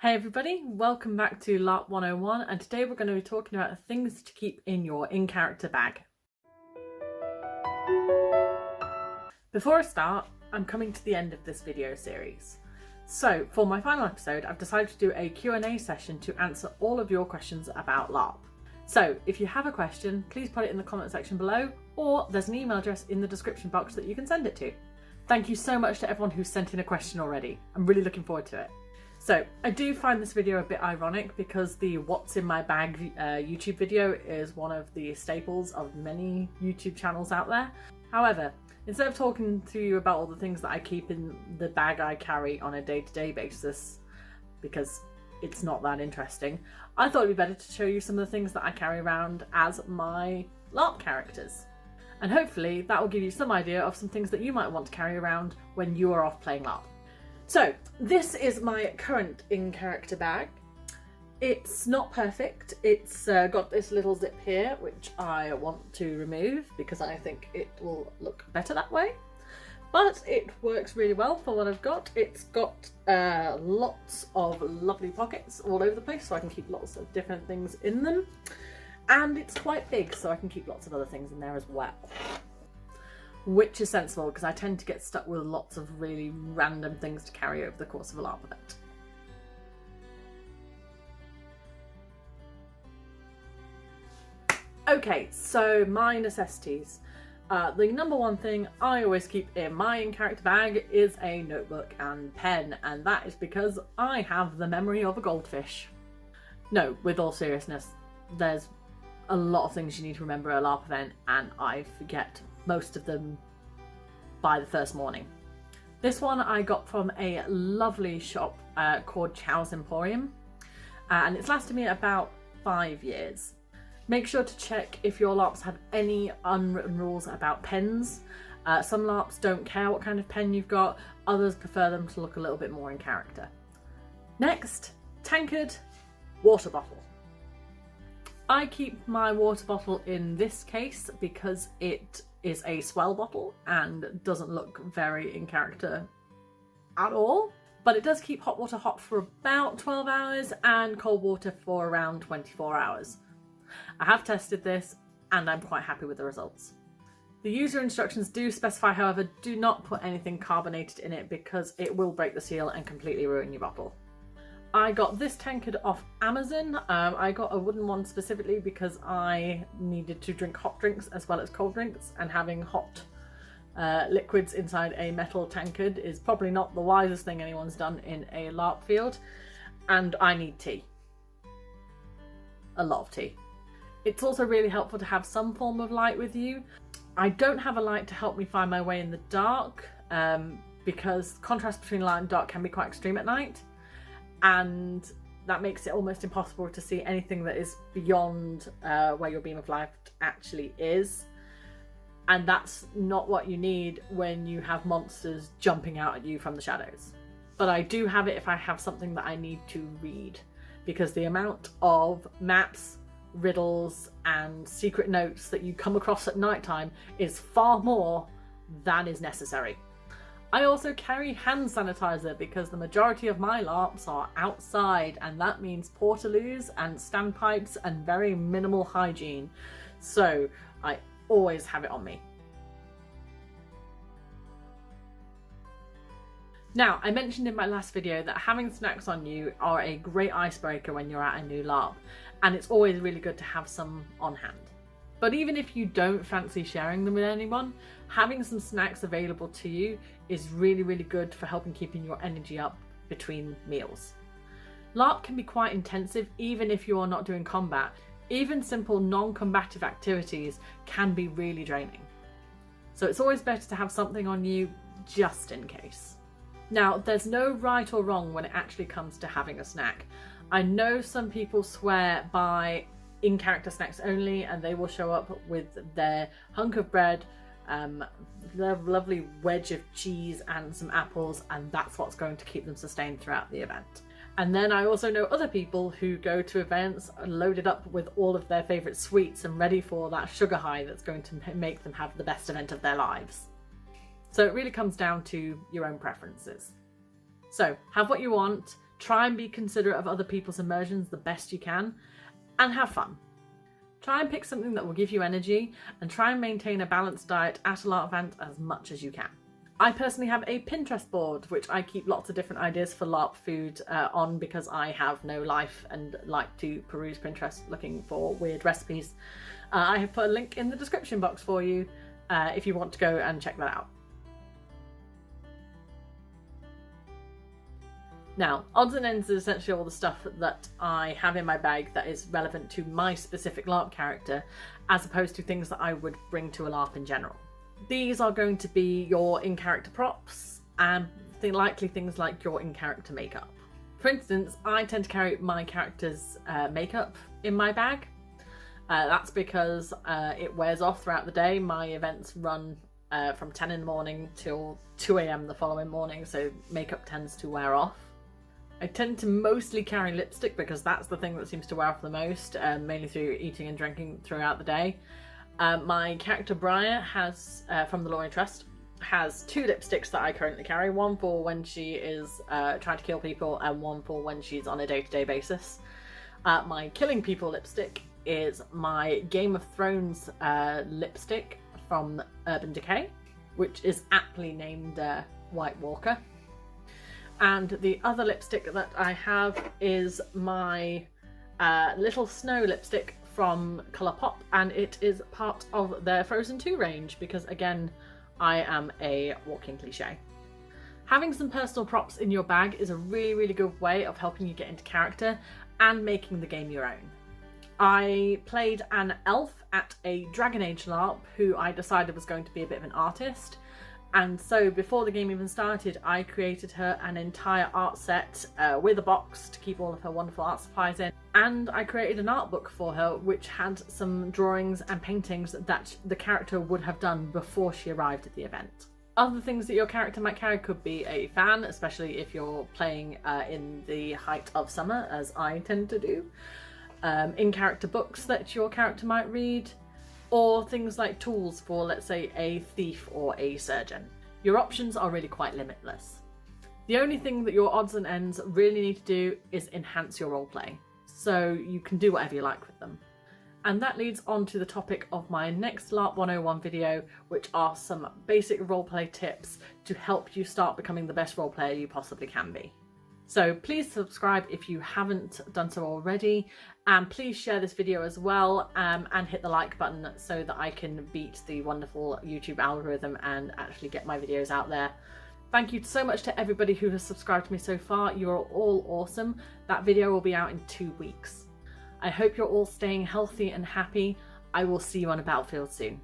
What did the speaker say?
Hey everybody, welcome back to LARP 101, and today we're going to be talking about things to keep in your in-character bag. Before I start, I'm coming to the end of this video series. So for my final episode, I've decided to do a Q&A session to answer all of your questions about LARP. So if you have a question, please put it in the comment section below, or there's an email address in the description box that you can send it to. Thank you so much to everyone who's sent in a question already. I'm really looking forward to it. So I do find this video a bit ironic because the What's in My Bag YouTube video is one of the staples of many YouTube channels out there. However, instead of talking to you about all the things that I keep in the bag I carry on a day-to-day basis, because it's not that interesting, I thought it'd be better to show you some of the things that I carry around as my LARP characters. And hopefully that will give you some idea of some things that you might want to carry around when you are off playing LARP. So this is my current in-character bag. It's not perfect. It's got this little zip here, which I want to remove because I think it will look better that way. But it works really well for what I've got. It's got lots of lovely pockets all over the place, so I can keep lots of different things in them. And it's quite big, so I can keep lots of other things in there as well. Which is sensible because I tend to get stuck with lots of really random things to carry over the course of a LARP event. Okay, so my necessities. The number one thing I always keep in my in-character bag is a notebook and pen, and that is because I have the memory of a goldfish. No, with all seriousness, there's a lot of things you need to remember at a LARP event, and I forget most of them by the first morning. This one I got from a lovely shop called Chow's Emporium, and it's lasted me about 5 years. Make sure to check if your LARPs have any unwritten rules about pens. Some LARPs don't care what kind of pen you've got, others prefer them to look a little bit more in character. Next, tankard, water bottle. I keep my water bottle in this case because it is a swell bottle and doesn't look very in character at all, but it does keep hot water hot for about 12 hours and cold water for around 24 hours. I have tested this and I'm quite happy with the results. The user instructions do specify, however, do not put anything carbonated in it because it will break the seal and completely ruin your bottle. I got this tankard off Amazon. I got a wooden one specifically because I needed to drink hot drinks as well as cold drinks, and having hot liquids inside a metal tankard is probably not the wisest thing anyone's done in a LARP field, and I need tea. A lot of tea. It's also really helpful to have some form of light with you. I don't have a light to help me find my way in the dark because contrast between light and dark can be quite extreme at night. And that makes it almost impossible to see anything that is beyond where your beam of light actually is. And that's not what you need when you have monsters jumping out at you from the shadows. But I do have it if I have something that I need to read, because the amount of maps, riddles, and secret notes that you come across at nighttime is far more than is necessary. I also carry hand sanitizer because the majority of my LARPs are outside, and that means portaloos and standpipes and very minimal hygiene. So I always have it on me. Now, I mentioned in my last video that having snacks on you are a great icebreaker when you're at a new LARP, and it's always really good to have some on hand. But even if you don't fancy sharing them with anyone, having some snacks available to you is really, really good for helping keeping your energy up between meals. LARP can be quite intensive even if you are not doing combat. Even simple non-combative activities can be really draining. So it's always better to have something on you just in case. Now, there's no right or wrong when it actually comes to having a snack. I know some people swear by in-character snacks only, and they will show up with their hunk of bread, their lovely wedge of cheese and some apples, and that's what's going to keep them sustained throughout the event. And then I also know other people who go to events loaded up with all of their favourite sweets and ready for that sugar high that's going to make them have the best event of their lives. So it really comes down to your own preferences. So have what you want, Try and be considerate of other people's immersions the best you can, and have fun. Try and pick something that will give you energy, and try and maintain a balanced diet at a LARP event as much as you can. I personally have a Pinterest board which I keep lots of different ideas for LARP food on, because I have no life and like to peruse Pinterest looking for weird recipes. I have put a link in the description box for you if you want to go and check that out. Now, odds and ends is essentially all the stuff that I have in my bag that is relevant to my specific LARP character, as opposed to things that I would bring to a LARP in general. These are going to be your in-character props and likely things like your in-character makeup. For instance, I tend to carry my character's makeup in my bag. That's because it wears off throughout the day. My events run from 10 in the morning till 2 AM the following morning, so makeup tends to wear off. I tend to mostly carry lipstick because that's the thing that seems to wear off the most, mainly through eating and drinking throughout the day. My character Briar has, from the Law Trust, has 2 lipsticks that I currently carry, one for when she is trying to kill people and one for when she's on a day-to-day basis. My killing people lipstick is my Game of Thrones lipstick from Urban Decay, which is aptly named White Walker. And the other lipstick that I have is my Little Snow lipstick from Colourpop, and it is part of their Frozen 2 range because, again, I am a walking cliche. Having some personal props in your bag is a really good way of helping you get into character and making the game your own. I played an elf at a Dragon Age LARP who I decided was going to be a bit of an artist. And so before the game even started, I created her an entire art set with a box to keep all of her wonderful art supplies in. And I created an art book for her which had some drawings and paintings that the character would have done before she arrived at the event. Other things that your character might carry could be a fan, especially if you're playing in the height of summer, as I tend to do. In-character books that your character might read, or things like tools for, let's say, a thief or a surgeon. Your options are really quite limitless. The only thing that your odds and ends really need to do is enhance your roleplay, so you can do whatever you like with them. And that leads on to the topic of my next LARP 101 video, which are some basic roleplay tips to help you start becoming the best roleplayer you possibly can be. So please subscribe if you haven't done so already, and please share this video as well, and hit the like button so that I can beat the wonderful YouTube algorithm and actually get my videos out there. Thank you so much to everybody who has subscribed to me so far. You're all awesome. That video will be out in 2 weeks. I hope you're all staying healthy and happy. I will see you on a battlefield soon.